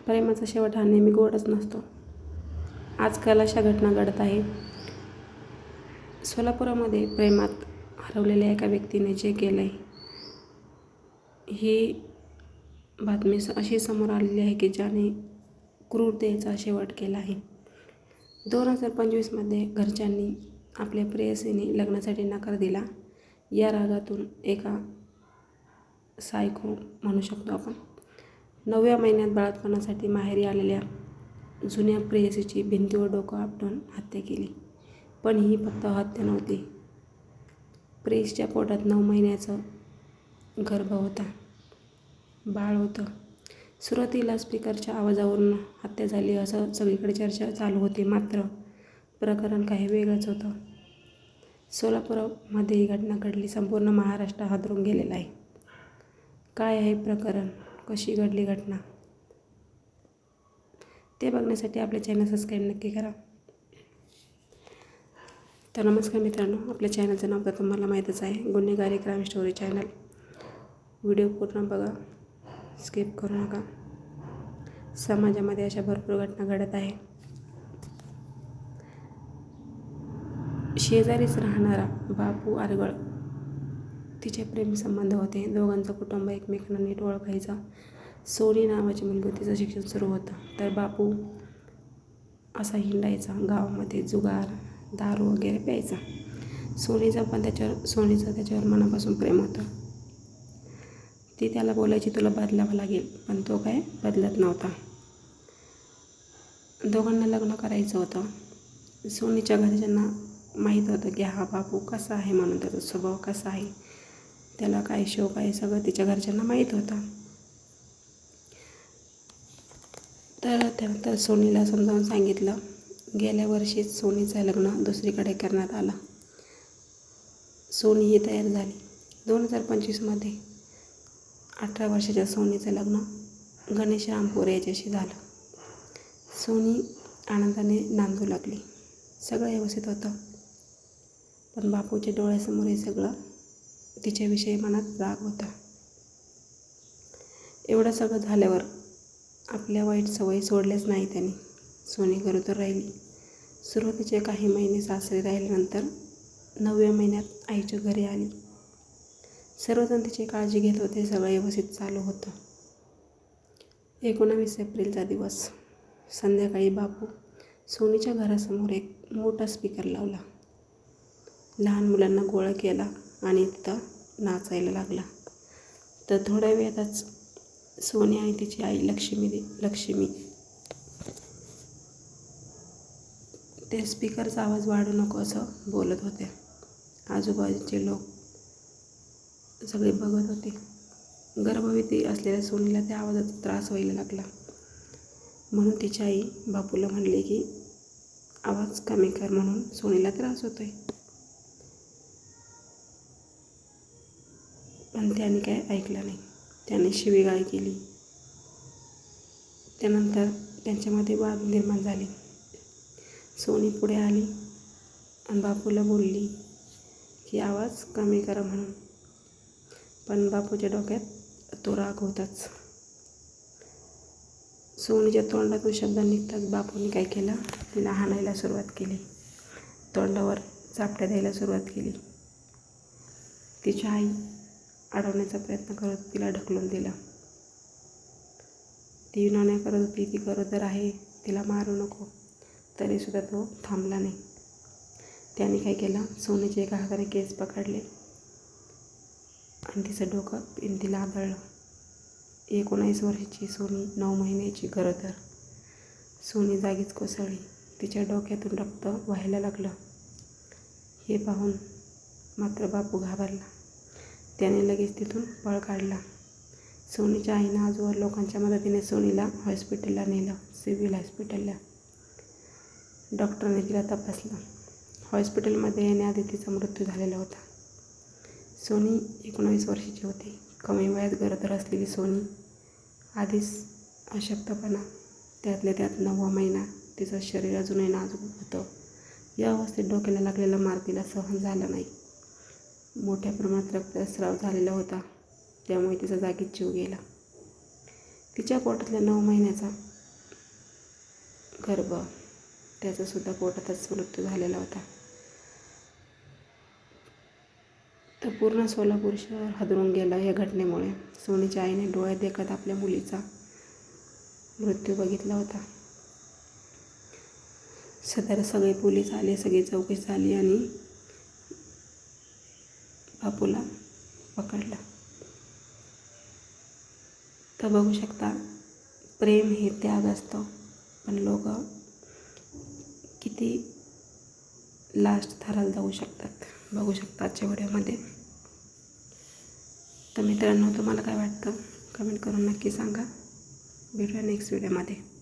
प्रेमाचा शेवट हा नेहमी गोडच नसतो. आजकाल अशा घटना घडत आहे. सोलापुरामध्ये प्रेमात हरवलेल्या एका व्यक्तीने जे केलं आहे, ही बातमी अशी समोर आलेली आहे की ज्याने क्रूरतेचा शेवट केला आहे. 2025मध्ये घरच्यांनी आपल्या प्रेयसीने लग्नासाठी नकार दिला. या रागातून एका सायको म्हणू शकतो आपण, 9व्या महिन्यात बाळंतपणासाठी माहेरी आलेल्या जुन्या प्रेयसीची भिंतीवर डोकं आपटून हत्या केली. पण ही फक्त हत्या नव्हती. प्रेयसीच्या पोटात 9 महिन्याचं गर्भ होता, बाळ होतं. सुरुवातीला स्पीकरच्या आवाजावरून हत्या झाली असं सगळीकडे चर्चा चालू होती. मात्र प्रकरण काही वेगळंच होतं. सोलापूरमध्ये ही घटना घडली. संपूर्ण महाराष्ट्र हादरून गेलेला आहे. काय आहे प्रकरण, कशी घडली घटना, ते बघण्यासाठी आपले चॅनल सबस्क्राईब नक्की करा. तर नमस्कार मित्रांनो, आपल्या चॅनलचं नाव तर तुम्हाला माहीतच आहे, गुन्हेगारी क्राईम स्टोरी चॅनल. व्हिडिओ पूर्ण बघा, स्किप करू नका. समाजामध्ये अशा भरपूर घटना घडत आहे. शेजारीच राहणारा बापू आरगळ, तिचे प्रेमसंबंध होते. दोघांचं कुटुंब एकमेकांना नीट ओळखायचं. सोनी नावाची मुलगी, तिचं शिक्षण सुरू होतं. तर बापू असा हिंडायचा गावामध्ये, जुगार, दारू वगैरे प्यायचा. सोनीचं त्याच्यावर मनापासून प्रेम होतं. ती त्याला बोलायची तुला बदलावं लागेल, पण तो काय बदलत नव्हता. दोघांना लग्न करायचं होतं. सोनीच्या घरच्यांना माहीत होतं की हा बापू कसा आहे म्हणून, त्याचा स्वभाव कसा आहे, त्याला काय शौक आहे, सगळं तिच्या घरच्यांना माहीत होतं. तर त्यानंतर सोनीला समजावून सांगितलं. गेल्या वर्षीच सोनीचं लग्न दुसरीकडे करण्यात आलं. सोनी ही तयार झाली. 2025मध्ये 18 वर्षाच्या सोनीचं लग्न गणेश रामपुरे याच्याशी झालं. सोनी आनंदाने नांदू लागली. सगळं व्यवस्थित होतं. पण बापूच्या डोळ्यासमोर हे सगळं तिच्याविषयी मनात राग होता. एवढं सगळं झाल्यावर आपल्या वाईट सवयी सोडल्याच नाही त्याने. सोनी गरोदर राहिली. सुरुवातीचे काही महिने सासरी राहिल्यानंतर 9व्या महिन्यात आईच्या घरी आली. सर्वजण तिची काळजी घेत होते. सगळं व्यवस्थित चालू होतं. 19 एप्रिलचा दिवस संध्याकाळी बापू सोनीच्या घरासमोर एक मोठा स्पीकर लावला. लहान मुलांना गोळा केला आणि तिथं नाचायला लागला. तर थोड्या वेळातच सोनी आणि तिची आई लक्ष्मी ते स्पीकरचा आवाज वाढू नको असं बोलत होते. आजूबाजूचे लोक सगळे बघत होते. गर्भवती असलेल्या सोनीला त्या आवाजाचा त्रास व्हायला लागला. म्हणून तिची आई बापूला म्हणली की आवाज कमी कर, म्हणून सोनीला त्रास होतोय. पण त्याने काय ऐकलं नाही. त्याने शिवीगाळ केली. त्यानंतर त्यांच्यामध्ये वाद निर्माण झाले. सोनी पुढे आली आणि बापूला बोलली की आवाज कमी करा म्हणून. पण बापूच्या डोक्यात तो राग होताच. सोनीच्या तोंडातून शब्द निघताच बापूने काय केलं, तिला हाणायला सुरुवात केली. तोंडावर चापट्या द्यायला सुरुवात केली. तिची आई अडवण्याचा प्रयत्न करत तिला ढकलून दिलं. ती विनवण्या करत होती, ती गरोदर आहे, तिला मारू नको. तरीसुद्धा तो थांबला नाही. त्याने काय केलं, सोनीच्या एका हाताने केस पकडले आणि तिचं डोकं भिंतीला आदळलं. 19 वर्षाची सोनी, 9 महिन्याची गरोदर. सोनी जागीच कोसळली. तिच्या डोक्यातून रक्त व्हायला लागलं. हे पाहून मात्र बापू घाबरला. त्याने लगेच तिथून पळ काढला. सोनीच्या आईनं आजूबाजू लोकांच्या मदतीने सोनीला हॉस्पिटलला नेलं, सिव्हिल हॉस्पिटलला. डॉक्टरने तिला तपासलं. हॉस्पिटलमध्ये येण्याआधी तिचा मृत्यू झालेला होता. सोनी 19 वर्षाची होती. कमी वयात गरोदर असलेली सोनी, आधीच अशक्तपणा, त्यातल्या त्यात 9वा महिना, तिचं शरीर अजूनही नाजूक होतं. या अवस्थेत डोक्याला लागलेला मार तिला सहन झाला नाही. मोठ्या प्रमाणात रक्तस्राव झालेला होता, त्यामुळे तिचा जागीच जीव गेला. तिच्या पोटातल्या 9 महिन्याचा गर्भ त्याचासुद्धा पोटातच मृत्यू झालेला होता. तर पूर्ण सोलापूर शहर हादरून गेलं या घटनेमुळे. सोनीच्या आईने डोळ्यात देखत आपल्या मुलीचा मृत्यू बघितला होता. सदर सगळे पोलीस आले, सगळी चौकशी झाली आणि बापूला पकडलं. तर बघू शकता, प्रेम हे त्याग असतं, पण लोक किती लास्ट थराला जाऊ शकतात बघू शकता आजच्या व्हिडिओमध्ये. तर मित्रांनो, तुम्हाला काय वाटतं कमेंट करून नक्की सांगा. भेटूया नेक्स्ट व्हिडिओमध्ये.